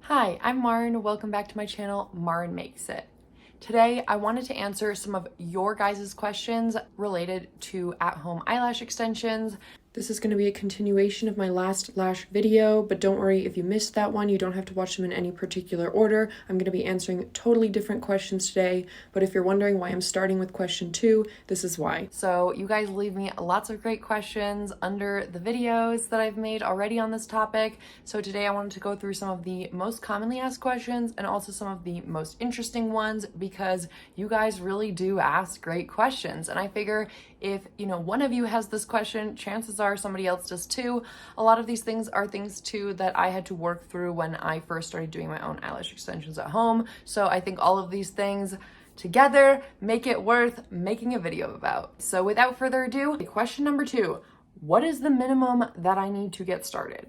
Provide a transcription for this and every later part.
Hi, I'm Maren. Welcome back to my channel, Maren Makes It. Today, I wanted to answer some of your guys' questions related to at-home eyelash extensions. This is going to be a continuation of my last lash video, but don't worry if you missed that one, you don't have to watch them in any particular order. I'm going to be answering totally different questions today, but if you're wondering why I'm starting with question 2, this is why. So you guys leave me lots of great questions under the videos that I've made already on this topic. So today I wanted to go through some of the most commonly asked questions and also some of the most interesting ones because you guys really do ask great questions. And I figure if, one of you has this question, chances are somebody else does too. A lot of these things are things too that I had to work through when I first started doing my own eyelash extensions at home. So I think all of these things together make it worth making a video about. So without further ado, question number 2, what is the minimum that I need to get started?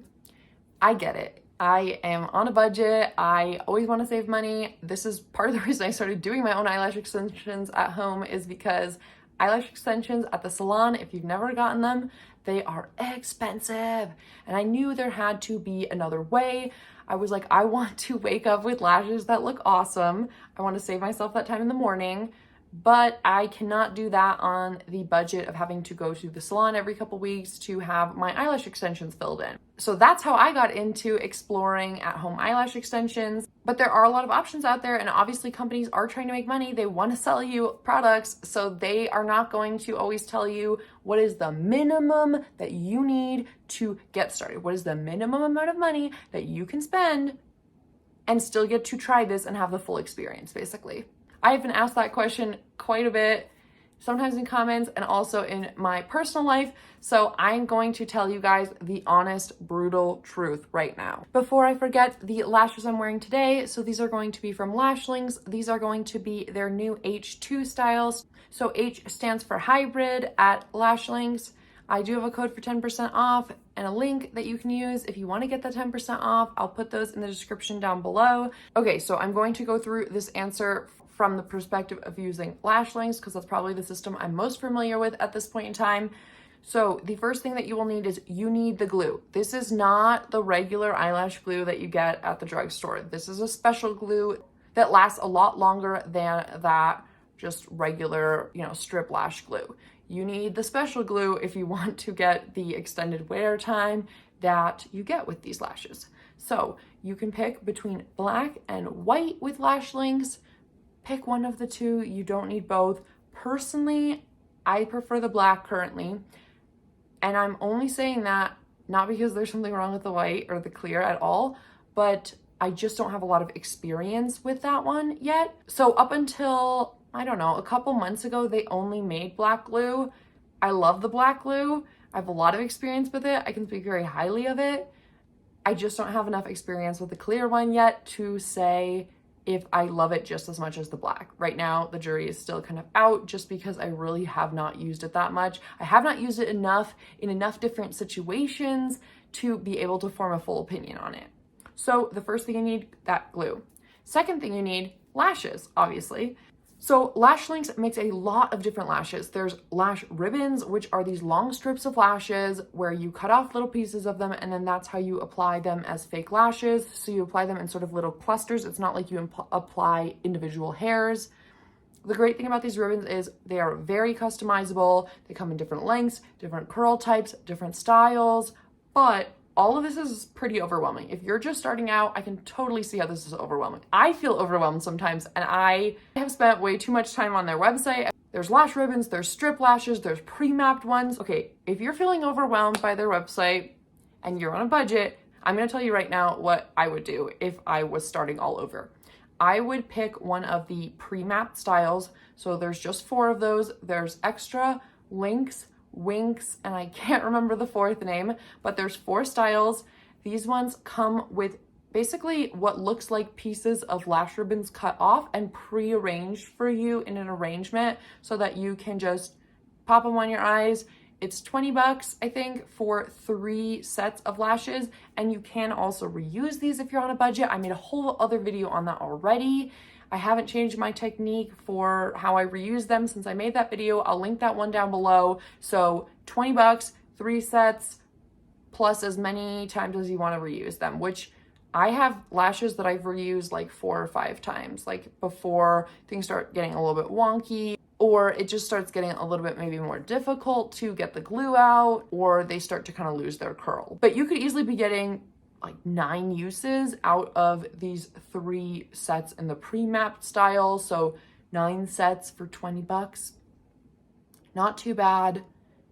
I get it. I am on a budget. I always want to save money. This is part of the reason I started doing my own eyelash extensions at home is because eyelash extensions at the salon, if you've never gotten them, they are expensive. And I knew there had to be another way. I was like, I want to wake up with lashes that look awesome. I want to save myself that time in the morning, but I cannot do that on the budget of having to go to the salon every couple weeks to have my eyelash extensions filled in. So that's how I got into exploring at-home eyelash extensions. But there are a lot of options out there, and obviously companies are trying to make money. They want to sell you products, so they are not going to always tell you what is the minimum that you need to get started. What is the minimum amount of money that you can spend and still get to try this and have the full experience, basically. I've been asked that question quite a bit, sometimes in comments and also in my personal life. So I'm going to tell you guys the honest, brutal truth right now. Before I forget, the lashes I'm wearing today, so these are going to be from Lashlinx. These are going to be their new H2 styles. So H stands for hybrid at Lashlinx. I do have a code for 10% off and a link that you can use if you want to get the 10% off. I'll put those in the description down below. Okay, so I'm going to go through this answer from the perspective of using Lashlinx because that's probably the system I'm most familiar with at this point in time. So the first thing that you will need is you need the glue. This is not the regular eyelash glue that you get at the drugstore. This is a special glue that lasts a lot longer than that just regular, strip lash glue. You need the special glue if you want to get the extended wear time that you get with these lashes. So you can pick between black and white with Lashlinx. Pick one of the two. You don't need both. Personally, I prefer the black currently. And I'm only saying that not because there's something wrong with the white or the clear at all, but I just don't have a lot of experience with that one yet. So up until, I don't know, a couple months ago, they only made black glue. I love the black glue. I have a lot of experience with it. I can speak very highly of it. I just don't have enough experience with the clear one yet to say if I love it just as much as the black. Right now, the jury is still kind of out just because I really have not used it that much. I have not used it enough in enough different situations to be able to form a full opinion on it. So the first thing you need, that glue. Second thing you need, lashes, obviously. So Lashlinx makes a lot of different lashes. There's lash ribbons, which are these long strips of lashes where you cut off little pieces of them and then that's how you apply them as fake lashes. So you apply them in sort of little clusters. It's not like you apply individual hairs. The great thing about these ribbons is they are very customizable. They come in different lengths, different curl types, different styles, but all of this is pretty overwhelming. If you're just starting out, I can totally see how this is overwhelming. I feel overwhelmed sometimes, and I have spent way too much time on their website. There's lash ribbons, there's strip lashes, there's pre-mapped ones. Okay, if you're feeling overwhelmed by their website and you're on a budget, I'm gonna tell you right now what I would do if I was starting all over. I would pick one of the pre-mapped styles. So there's just 4 of those. There's Extra, Lynx, Winx, and I can't remember the 4th name, but there's 4 styles. These ones come with basically what looks like pieces of lash ribbons cut off and pre-arranged for you in an arrangement so that you can just pop them on your eyes. It's $20, I think, for 3 sets of lashes, and you can also reuse these if you're on a budget. I made a whole other video on that already. I haven't changed my technique for how I reuse them since I made that video. I'll link that one down below. So $20, 3 sets, plus as many times as you want to reuse them, which I have lashes that I've reused like 4 or 5 times, like before things start getting a little bit wonky, or it just starts getting a little bit maybe more difficult to get the glue out, or they start to kind of lose their curl. But you could easily be getting like 9 uses out of these 3 sets in the pre-mapped style. So 9 sets for 20 bucks. Not too bad.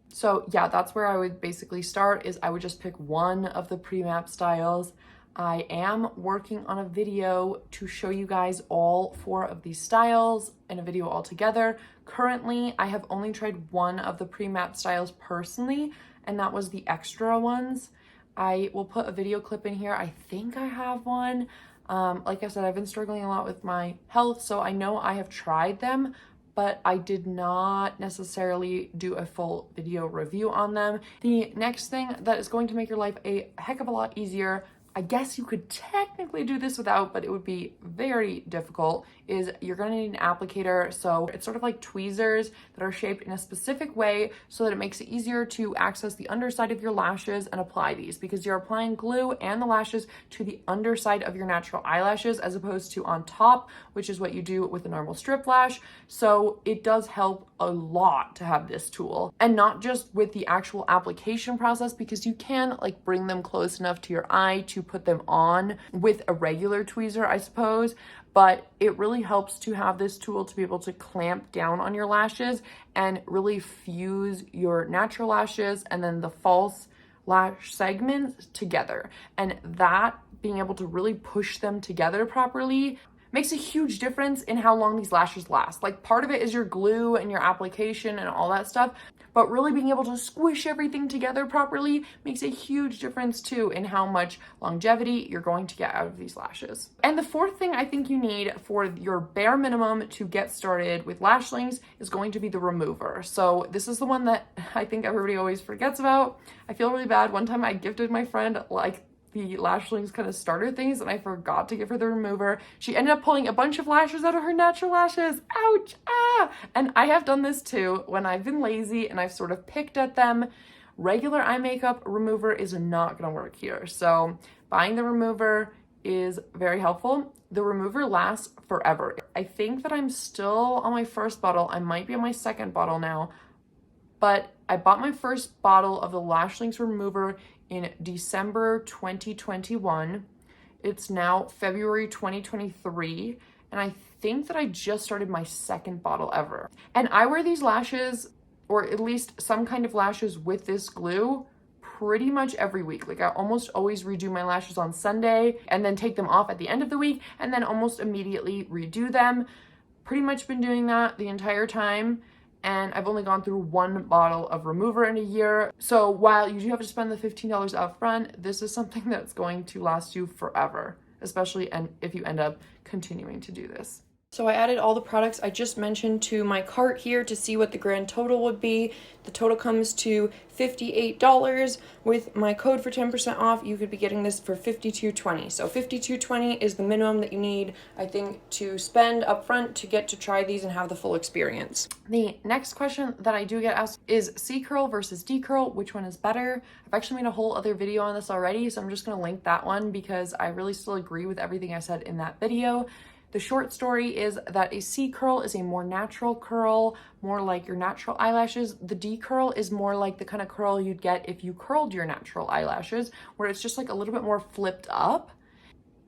So yeah, that's where I would basically start, is I would just pick one of the pre-mapped styles. I am working on a video to show you guys all 4 of these styles in a video all together. Currently, I have only tried one of the pre-mapped styles personally, and that was the extra ones. I will put a video clip in here. I think I have one. Like I said, I've been struggling a lot with my health, so I know I have tried them, but I did not necessarily do a full video review on them. The next thing that is going to make your life a heck of a lot easier, I guess you could technically do this without, but it would be very difficult, is you're gonna need an applicator. So it's sort of like tweezers that are shaped in a specific way so that it makes it easier to access the underside of your lashes and apply these, because you're applying glue and the lashes to the underside of your natural eyelashes as opposed to on top, which is what you do with a normal strip lash. So it does help a lot to have this tool, and not just with the actual application process, because you can like bring them close enough to your eye to put them on with a regular tweezer, I suppose, but it really helps to have this tool to be able to clamp down on your lashes and really fuse your natural lashes and then the false lash segments together. And that, being able to really push them together properly, makes a huge difference in how long these lashes last. Like, part of it is your glue and your application and all that stuff, but really being able to squish everything together properly makes a huge difference too in how much longevity you're going to get out of these lashes. And the 4th thing I think you need for your bare minimum to get started with Lashlinx is going to be the remover. So this is the one that I think everybody always forgets about. I feel really bad. One time I gifted my friend like the Lashlinx kind of starter things, and I forgot to give her the remover. She ended up pulling a bunch of lashes out of her natural lashes. Ouch! Ah! And I have done this too when I've been lazy and I've sort of picked at them. Regular eye makeup remover is not gonna work here. So buying the remover is very helpful. The remover lasts forever. I think that I'm still on my first bottle. I might be on my second bottle now, but I bought my first bottle of the Lashlinx remover in December 2021. It's now February 2023, and I think that I just started my second bottle ever. And I wear these lashes, or at least some kind of lashes with this glue, pretty much every week. Like, I almost always redo my lashes on Sunday and then take them off at the end of the week and then almost immediately redo them. Pretty much been doing that the entire time. And I've only gone through 1 bottle of remover in a year. So while you do have to spend the $15 up front, this is something that's going to last you forever, especially if you end up continuing to do this. So I added all the products I just mentioned to my cart here to see what the grand total would be. The total comes to $58. With my code for 10% off, you could be getting this for $52.20. So $52.20 is the minimum that you need, I think, to spend upfront to get to try these and have the full experience. The next question that I do get asked is C-curl versus D-curl, which one is better? I've actually made a whole other video on this already, so I'm just gonna link that one because I really still agree with everything I said in that video. The short story is that a C curl is a more natural curl, more like your natural eyelashes. The D curl is more like the kind of curl you'd get if you curled your natural eyelashes, where it's just like a little bit more flipped up,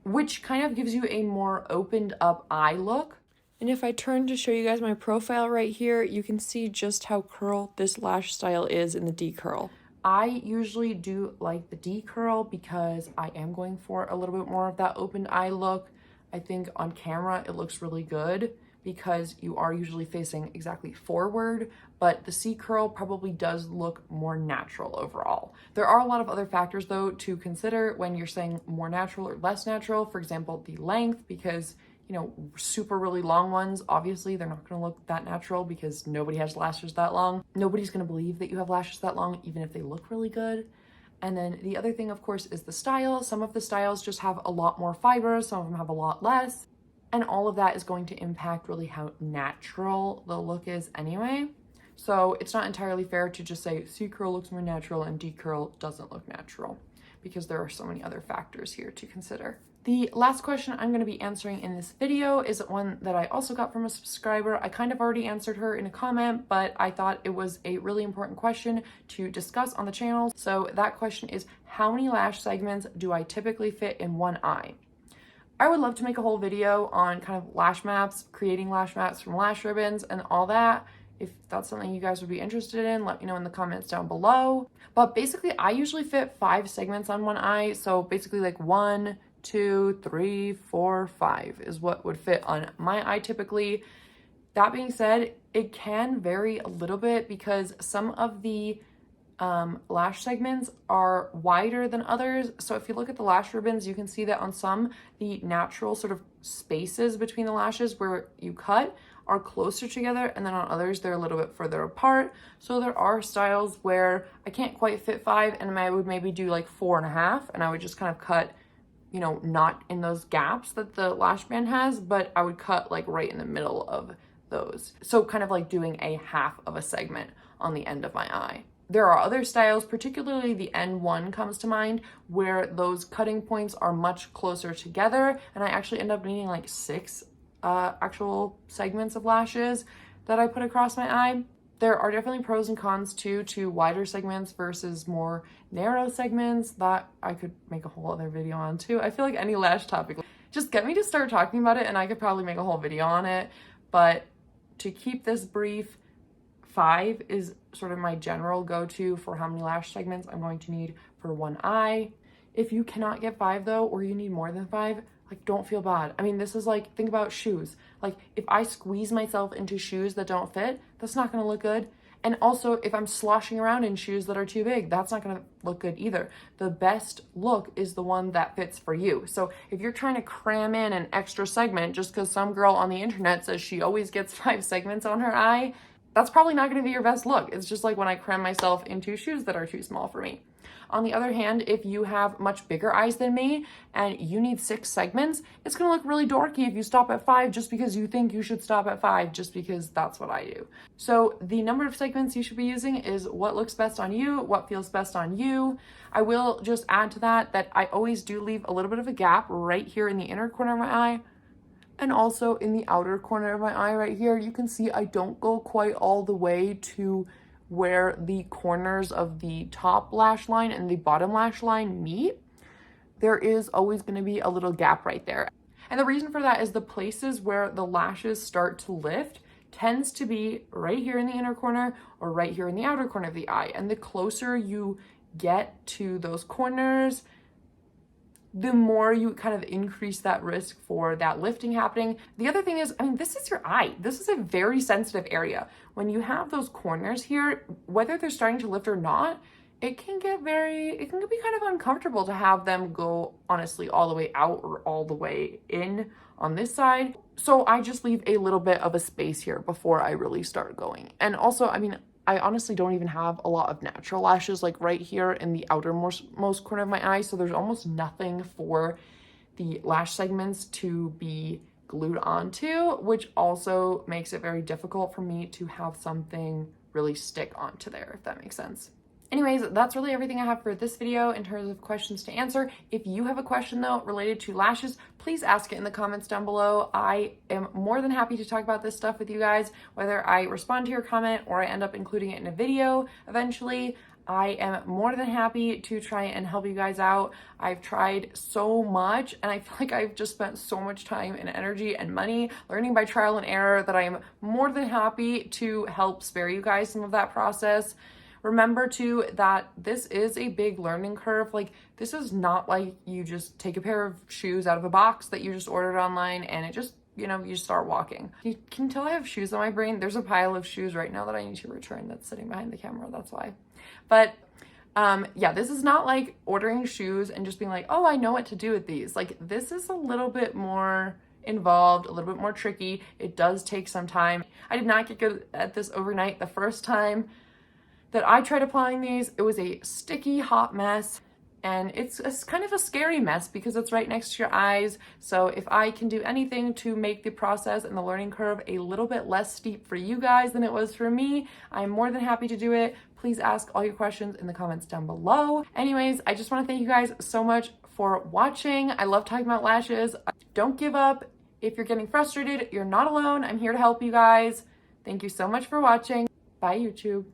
which kind of gives you a more opened up eye look. And if I turn to show you guys my profile right here, you can see just how curl this lash style is in the D curl. I usually do like the D curl because I am going for a little bit more of that opened eye look. I think on camera it looks really good because you are usually facing exactly forward, but the C curl probably does look more natural overall. There are a lot of other factors though to consider when you're saying more natural or less natural. For example, the length, because you know, super really long ones, obviously they're not gonna look that natural because nobody has lashes that long. Nobody's gonna believe that you have lashes that long, even if they look really good. And then the other thing, of course, is the style. Some of the styles just have a lot more fiber, some of them have a lot less. And all of that is going to impact really how natural the look is anyway. So it's not entirely fair to just say C curl looks more natural and D curl doesn't look natural, because there are so many other factors here to consider. The last question I'm going to be answering in this video is one that I also got from a subscriber. I kind of already answered her in a comment, but I thought it was a really important question to discuss on the channel. So that question is, how many lash segments do I typically fit in one eye? I would love to make a whole video on kind of lash maps, creating lash maps from lash ribbons and all that. If that's something you guys would be interested in, let me know in the comments down below. But basically, I usually fit 5 segments on one eye. So basically like 1, 2, 3, 4, 5 is what would fit on my eye typically. That being said, it can vary a little bit because some of the lash segments are wider than others. So if you look at the lash ribbons, you can see that on some, the natural sort of spaces between the lashes where you cut are closer together, and then on others they're a little bit further apart. So there are styles where I can't quite fit 5 and I would maybe do like 4.5, and I would just kind of cut, you know, not in those gaps that the lash band has, but I would cut like right in the middle of those. So kind of like doing a half of a segment on the end of my eye. There are other styles, particularly the N1 comes to mind, where those cutting points are much closer together, and I actually end up needing like 6 actual segments of lashes that I put across my eye. There are definitely pros and cons too to wider segments versus more narrow segments that I could make a whole other video on too. I feel like any lash topic, just get me to start talking about it and I could probably make a whole video on it. But to keep this brief, 5 is sort of my general go-to for how many lash segments I'm going to need for one eye. If you cannot get 5 though, or you need more than 5, like, don't feel bad. I mean, this is like, think about shoes. Like, if I squeeze myself into shoes that don't fit, that's not gonna look good. And also, if I'm sloshing around in shoes that are too big, that's not gonna look good either. The best look is the one that fits for you. So if you're trying to cram in an extra segment just because some girl on the internet says she always gets 5 segments on her eye, that's probably not gonna be your best look. It's just like when I cram myself into shoes that are too small for me. On the other hand, if you have much bigger eyes than me and you need 6 segments, it's gonna look really dorky if you stop at 5 just because you think you should stop at 5 just because that's what I do. So the number of segments you should be using is what looks best on you, what feels best on you. I will just add to that I always do leave a little bit of a gap right here in the inner corner of my eye. And also in the outer corner of my eye right here, you can see I don't go quite all the way to where the corners of the top lash line and the bottom lash line meet. There is always going to be a little gap right there. And the reason for that is the places where the lashes start to lift tends to be right here in the inner corner or right here in the outer corner of the eye. And the closer you get to those corners, the more you kind of increase that risk for that lifting happening. The other thing is, I mean, this is your eye. This is a very sensitive area. When you have those corners here, whether they're starting to lift or not, it can be kind of uncomfortable to have them go, honestly, all the way out or all the way in on this side. So I just leave a little bit of a space here before I really start going. And also, I mean, I honestly don't even have a lot of natural lashes like right here in the outermost corner of my eye. So there's almost nothing for the lash segments to be glued onto, which also makes it very difficult for me to have something really stick onto there, if that makes sense. Anyways, that's really everything I have for this video in terms of questions to answer. If you have a question though related to lashes, please ask it in the comments down below. I am more than happy to talk about this stuff with you guys, whether I respond to your comment or I end up including it in a video eventually. I am more than happy to try and help you guys out. I've tried so much and I feel like I've just spent so much time and energy and money learning by trial and error that I am more than happy to help spare you guys some of that process. Remember too that this is a big learning curve. Like, this is not like you just take a pair of shoes out of a box that you just ordered online and it just, you know, you start walking. You can tell I have shoes on my brain. There's a pile of shoes right now that I need to return that's sitting behind the camera, that's why. But yeah, this is not like ordering shoes and just being like, oh, I know what to do with these. Like, this is a little bit more involved, a little bit more tricky. It does take some time. I did not get good at this overnight. The first time that I tried applying these, it was a sticky hot mess, and it's kind of a scary mess because it's right next to your eyes. So if I can do anything to make the process and the learning curve a little bit less steep for you guys than it was for me, I'm more than happy to do it. Please ask all your questions in the comments down below. Anyways, I just want to thank you guys so much for watching. I love talking about lashes. Don't give up. If you're getting frustrated, you're not alone. I'm here to help you guys. Thank you so much for watching. Bye, YouTube.